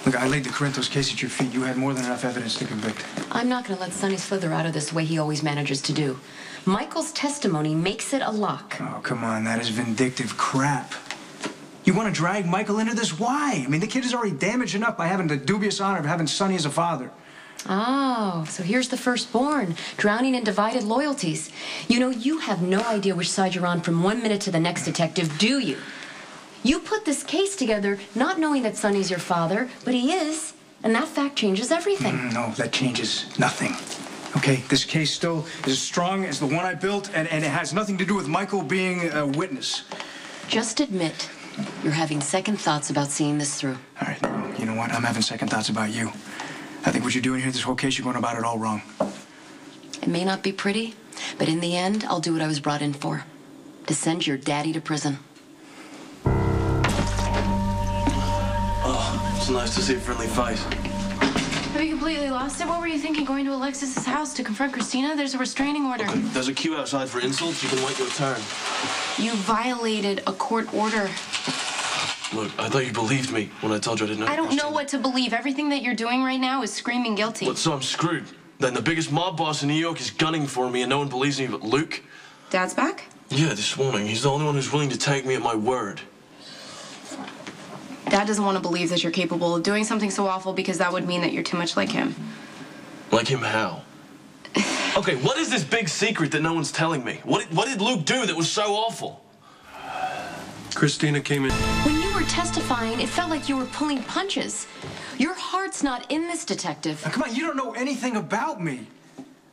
Look, I laid the Corinthos case at your feet. You had more than enough evidence to convict. I'm not going to let Sonny slither out of this the way he always manages to do. Michael's testimony makes it a lock. Oh, come on. That is vindictive crap. You want to drag Michael into this? Why? I mean, the kid is already damaged enough by having the dubious honor of having Sonny as a father. Oh, so here's the firstborn, drowning in divided loyalties. You know, you have no idea which side you're on from 1 minute to the next, detective, do you? You put this case together not knowing that Sonny's your father, but he is, and that fact changes everything. No, that changes nothing. Okay, this case still is as strong as the one I built, and it has nothing to do with Michael being a witness. Just admit you're having second thoughts about seeing this through. All right, you know what? I'm having second thoughts about you. I think what you're doing here, this whole case, you're going about it all wrong. It may not be pretty, but in the end, I'll do what I was brought in for. To send your daddy to prison. Oh, it's nice to see a friendly face. Have you completely lost it? What were you thinking, going to Alexis's house to confront Christina? There's a restraining order. Okay, there's a queue outside for insults. You can wait your turn. You violated a court order. Look, I thought you believed me when I told you I didn't know. I don't know what to believe. Everything that you're doing right now is screaming guilty. What, so I'm screwed? Then the biggest mob boss in New York is gunning for me and no one believes me but Luke? Dad's back? Yeah, this morning. He's the only one who's willing to take me at my word. Dad doesn't want to believe that you're capable of doing something so awful because that would mean that you're too much like him. Like him how? Okay, what is this big secret that no one's telling me? What did Luke do that was so awful? Christina came in. When you were testifying, it felt like you were pulling punches. Your heart's not in this, detective. Now, come on, you don't know anything about me.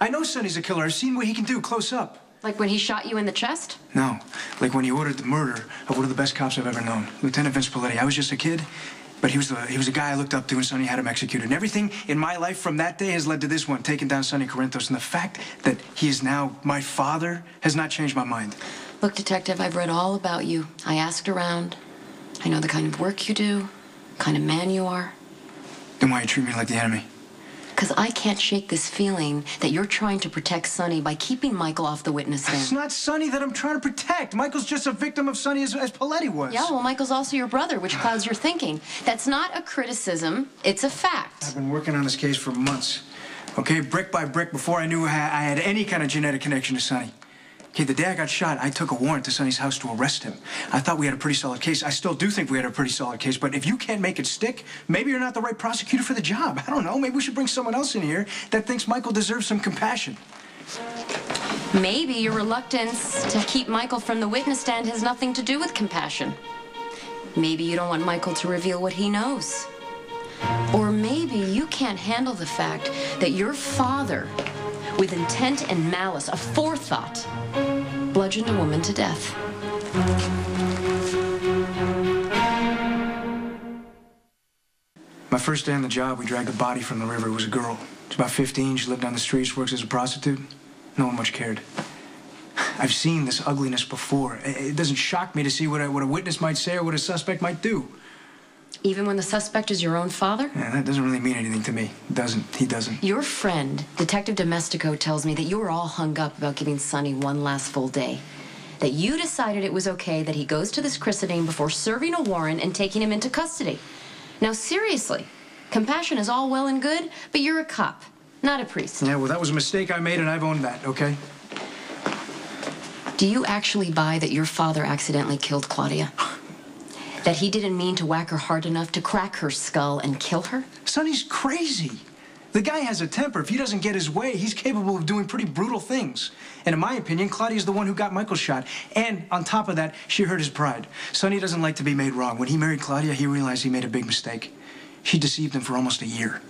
I know Sonny's a killer. I've seen what he can do close up. Like when he shot you in the chest? No, like when he ordered the murder of one of the best cops I've ever known, Lieutenant Vince Paletti. I was just a kid, but he was a guy I looked up to, and Sonny had him executed. And everything in my life from that day has led to this one, taking down Sonny Corinthos. And the fact that he is now my father has not changed my mind. Look, detective, I've read all about you. I asked around. I know the kind of work you do, kind of man you are. Then why you treat me like the enemy? Because I can't shake this feeling that you're trying to protect Sonny by keeping Michael off the witness stand. It's not Sonny that I'm trying to protect. Michael's just a victim of Sonny as Paletti was. Yeah, well, Michael's also your brother, which clouds your thinking. That's not a criticism, it's a fact. I've been working on this case for months. Okay, brick by brick, before I knew I had any kind of genetic connection to Sonny. Okay, the day I got shot, I took a warrant to Sonny's house to arrest him. I thought we had a pretty solid case. I still do think we had a pretty solid case, but if you can't make it stick, maybe you're not the right prosecutor for the job. I don't know. Maybe we should bring someone else in here that thinks Michael deserves some compassion. Maybe your reluctance to keep Michael from the witness stand has nothing to do with compassion. Maybe you don't want Michael to reveal what he knows. Or maybe you can't handle the fact that your father, with intent and malice, a forethought, bludgeoned a woman to death. My first day on the job, we dragged a body from the river. It was a girl. She's about 15. She lived on the streets, works as a prostitute. No one much cared. I've seen this ugliness before. It doesn't shock me to see what a witness might say or what a suspect might do. Even when the suspect is your own father? Yeah, that doesn't really mean anything to me. He doesn't. Your friend, Detective Domestico, tells me that you were all hung up about giving Sonny one last full day. That you decided it was okay that he goes to this christening before serving a warrant and taking him into custody. Now, seriously, compassion is all well and good, but you're a cop, not a priest. Yeah, well, that was a mistake I made, and I've owned that, okay? Do you actually buy that your father accidentally killed Claudia? That he didn't mean to whack her hard enough to crack her skull and kill her? Sonny's crazy. The guy has a temper. If he doesn't get his way, he's capable of doing pretty brutal things. And in my opinion, Claudia's the one who got Michael shot. And on top of that, she hurt his pride. Sonny doesn't like to be made wrong. When he married Claudia, he realized he made a big mistake. She deceived him for almost a year.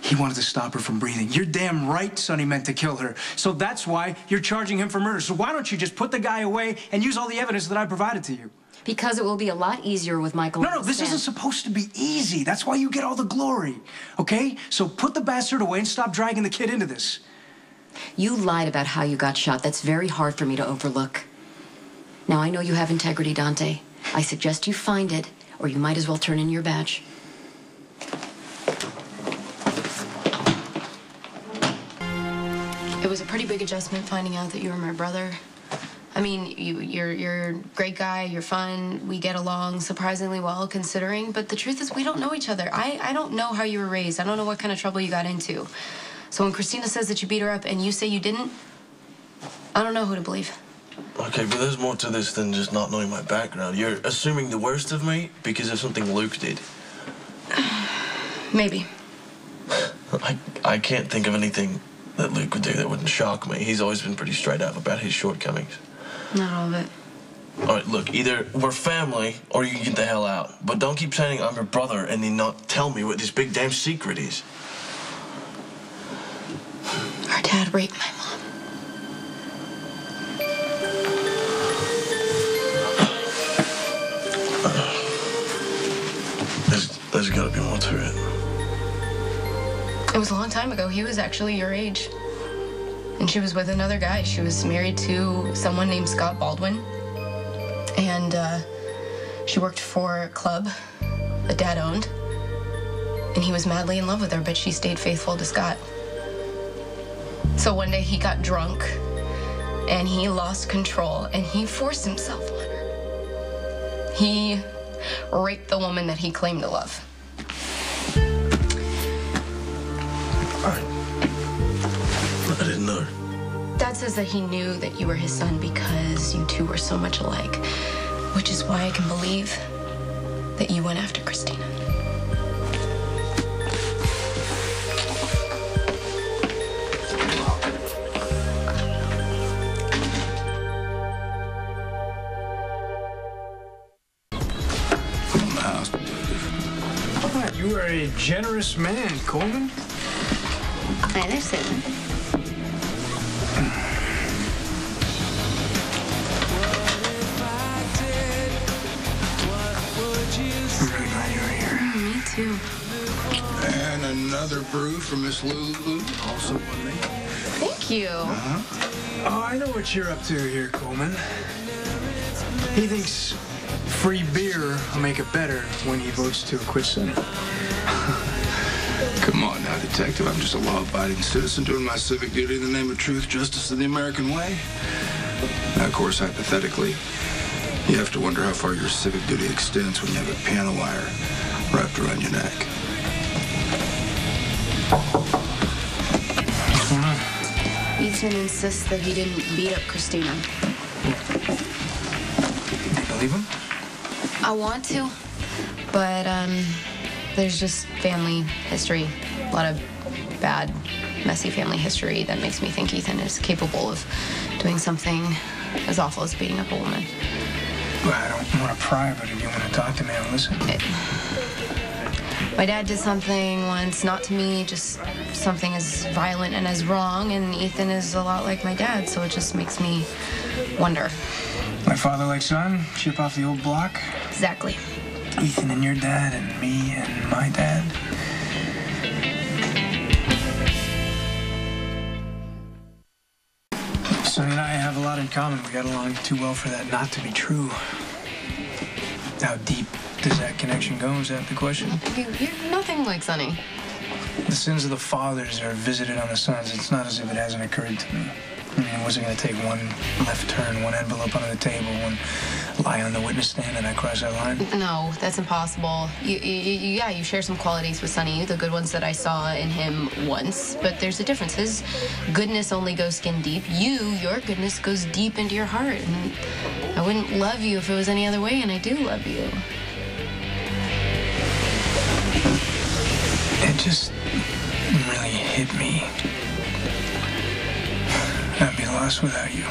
He wanted to stop her from breathing. You're damn right Sonny meant to kill her. So that's why you're charging him for murder. So why don't you just put the guy away and use all the evidence that I provided to you? Because it will be a lot easier with Michael. No, this isn't supposed to be easy. That's why you get all the glory, okay? So put the bastard away and stop dragging the kid into this. You lied about how you got shot. That's very hard for me to overlook. Now, I know you have integrity, Dante. I suggest you find it, or you might as well turn in your badge. It was a pretty big adjustment finding out that you were my brother. I mean, you're a great guy, you're fun, we get along surprisingly well considering, but the truth is we don't know each other. I don't know how you were raised. I don't know what kind of trouble you got into. So when Christina says that you beat her up and you say you didn't, I don't know who to believe. Okay, but there's more to this than just not knowing my background. You're assuming the worst of me because of something Luke did. Maybe. I can't think of anything that Luke would do that wouldn't shock me. He's always been pretty straight up about his shortcomings. Not all of it. All right, look, either we're family or you can get the hell out. But don't keep saying I'm your brother and then not tell me what this big damn secret is. Our dad raped my mom. There's gotta be more to it. It was a long time ago. He was actually your age. And she was with another guy. She was married to someone named Scott Baldwin. And she worked for a club that Dad owned. And he was madly in love with her, but she stayed faithful to Scott. So one day he got drunk and he lost control and he forced himself on her. He raped the woman that he claimed to love. I didn't know. Dad says that he knew that you were his son because you two were so much alike, which is why I can believe that you went after Christina. You are a generous man, Coleman. Hi there, Susan. I'm really glad you were here. Me too. And another brew from Miss Lulu, also on me. Thank you. Oh, I know what you're up to here, Coleman. He thinks free beer will make it better when he votes to acquit Sonny. Come on now, detective. I'm just a law-abiding citizen doing my civic duty in the name of truth, justice, and the American way. Now, of course, hypothetically, you have to wonder how far your civic duty extends when you have a piano wire wrapped around your neck. What's going on? Ethan insists that he didn't beat up Christina. You believe him? I want to, but there's just family history, a lot of bad, messy family history that makes me think Ethan is capable of doing something as awful as beating up a woman. Well, I don't want to pry, but if you want to talk to me, I'll listen. My dad did something once, not to me, just something as violent and as wrong, and Ethan is a lot like my dad, so it just makes me wonder. My father like son, ship off the old block. Exactly. Ethan and your dad and me and my dad. Sonny and I have a lot in common. We got along too well for that not to be true. How deep does that connection go? Is that the question? You're nothing like Sonny. The sins of the fathers are visited on the sons. It's not as if it hasn't occurred to me. I mean, it wasn't going to take one left turn, one envelope under the table, one lie on the witness stand, and I cross that line. No, that's impossible. Yeah, you share some qualities with Sonny, the good ones that I saw in him once, but there's a difference. His goodness only goes skin deep. Your goodness goes deep into your heart, and I wouldn't love you if it was any other way, and I do love you. It just really hit me. I'd be lost without you.